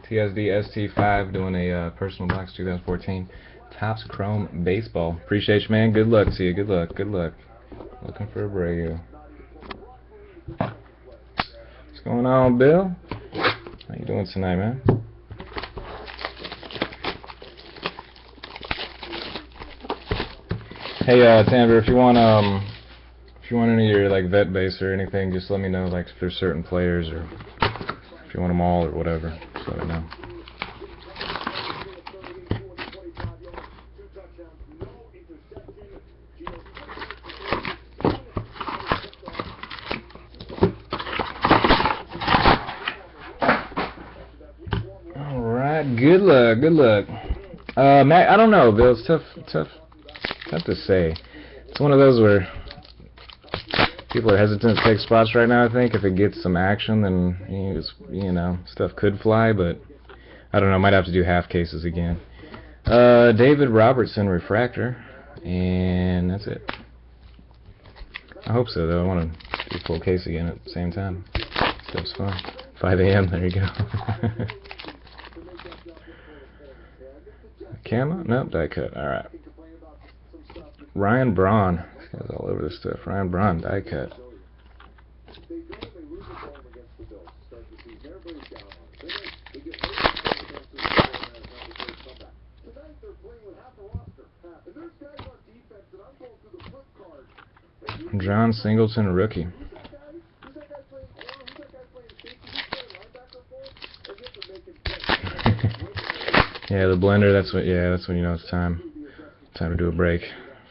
TSDST5 doing a personal box 2014 Topps Chrome Baseball. Appreciate you, man. Good luck to you. Good luck. Good luck. Looking for a Abreu. What's going on, Bill? How you doing tonight, man? Hey, Tanver, if you want any of your like vet base or anything, just let me know. Like if there's certain players or if you want them all or whatever, just let me know. All right, good luck, good luck. Matt, I don't know, Bill. It's tough to say. It's one of those where people are hesitant to take spots right now. I think if it gets some action, then you know, stuff could fly. But I don't know. Might have to do half cases again. David Robertson refractor, and that's it. I hope so, though. I want to do full case again at the same time. Stuff's fun. 5 a.m. There you go. Camo? Nope, die cut. All right. Ryan Braun. This guy's all over this stuff. Ryan Braun, die cut. John Singleton, rookie. Yeah, the blender. That's what. Yeah, that's when you know it's time. Time to do a break.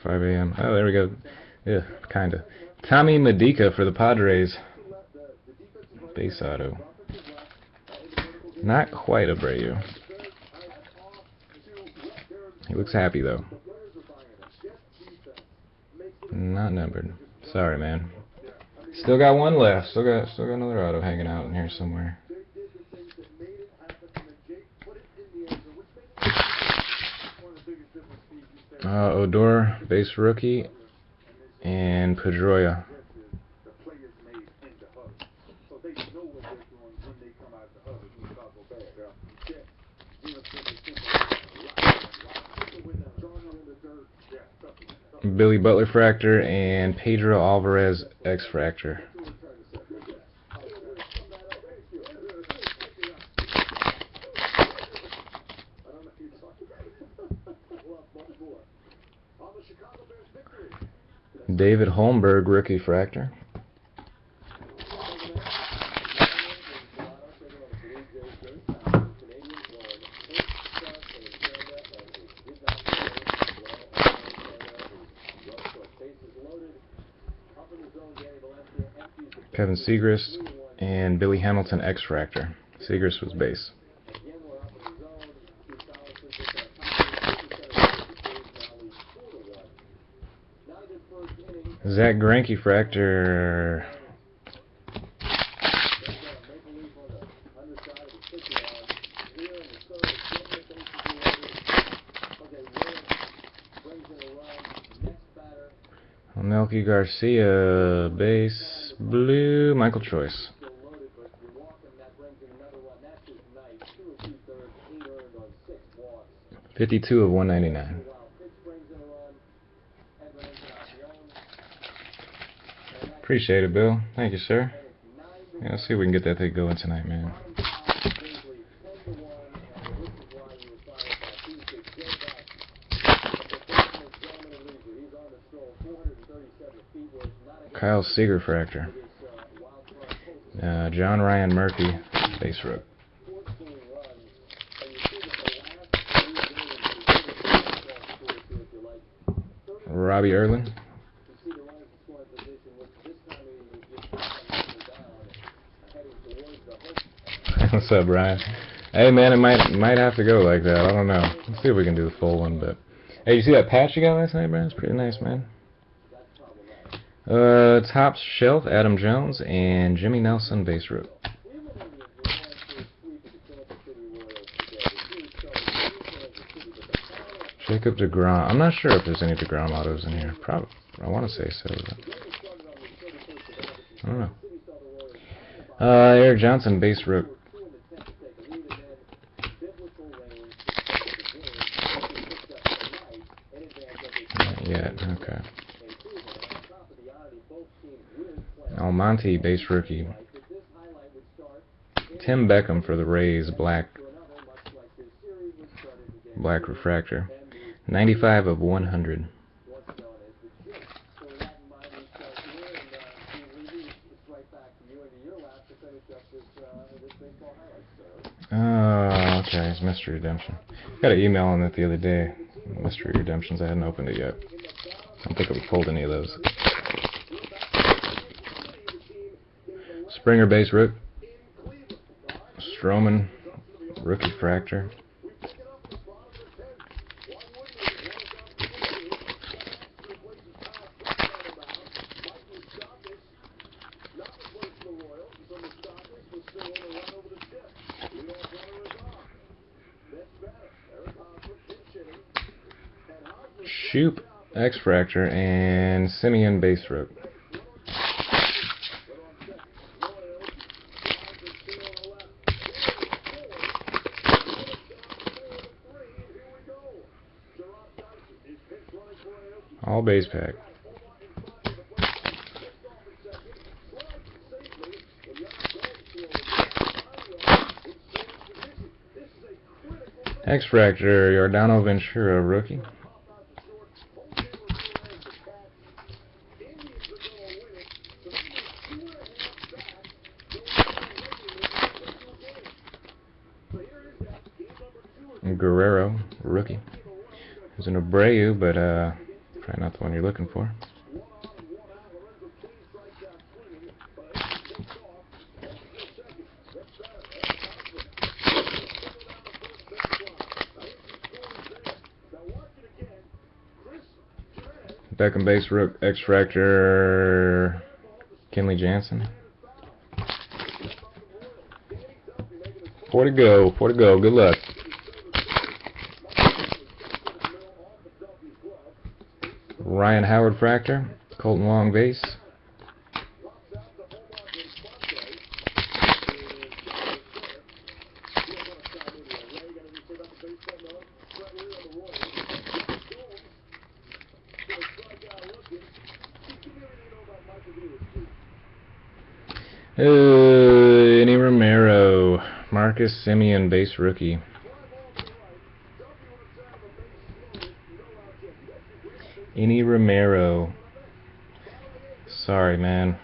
5 a.m. Oh, there we go. Yeah, kinda. Tommy Medica for the Padres. Base auto. Not quite a Abreu. He looks happy though. Not numbered. Sorry, man. Still got one left. Still got another auto hanging out in here somewhere. Odor, base rookie, and Pedroia. Billy Butler fractor and Pedro Alvarez X fractor. David Holmberg rookie fractor. Kevin Segrist and Billy Hamilton X fractor. Segrist was base. Zach Greinke fractor. Melky Garcia base blue. Michael Choice. 52 of 199. Appreciate it, Bill. Thank you, sir. Yeah, let's see if we can get that thing going tonight, man. Kyle Seager fractor. John Ryan Murphy base rook. Robbie Erlin. What's up, Brian? Hey, man, it might have to go like that. I don't know. Let's see if we can do the full one. But hey, you see that patch you got last night, Brian? It's pretty nice, man. Top shelf, Adam Jones and Jimmy Nelson base rook. Jacob DeGrom. I'm not sure if there's any DeGrom autos in here. Probably. I want to say so. But I don't know. Eric Johnson base rook. Okay. Almonte, base rookie. Tim Beckham for the Rays, black refractor. 95 of 100. Oh, okay, it's Mystery Redemption. Got an email on it the other day. Mystery Redemptions, I hadn't opened it yet. I don't think I've pulled any of those. Springer base rook. Stroman rookie fractor. Shoop X fractor and Simeon base rook. All base pack. X fractor Yordano Ventura rookie. Guerrero rookie. There's an Abreu, but probably not the one you're looking for. Beckham base rook X fractor Kenley Jansen. 4 to go. 4 to go. Good luck. Ryan Howard fractor, Colton Long base. Any Romero, Marcus Simeon base rookie. Any Romero. Sorry, man.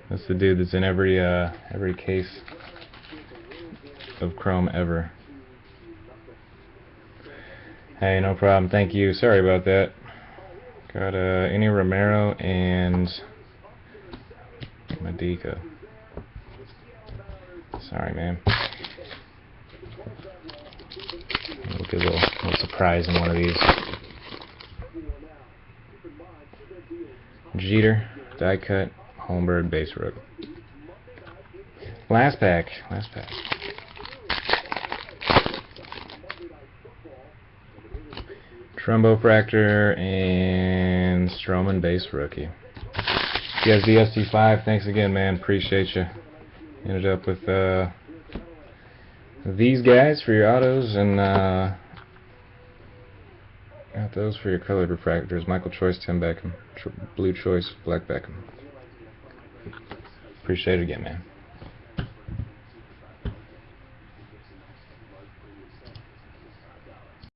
That's the dude that's in every case of Chrome ever. Hey, no problem. Thank you. Sorry about that. Got any Romero and Medica. Sorry, man. We'll get a little surprise in one of these. Jeter, die cut, Holmberg, base rook. Last pack. Last pack. Trumbo fractor and Stroman base rookie. TSDST5, thanks again, man. Appreciate you. Ended up with these guys for your autos, and got those for your colored refractors. Michael Choice, Tim Beckham. Blue Choice, Black Beckham. Appreciate it again, man.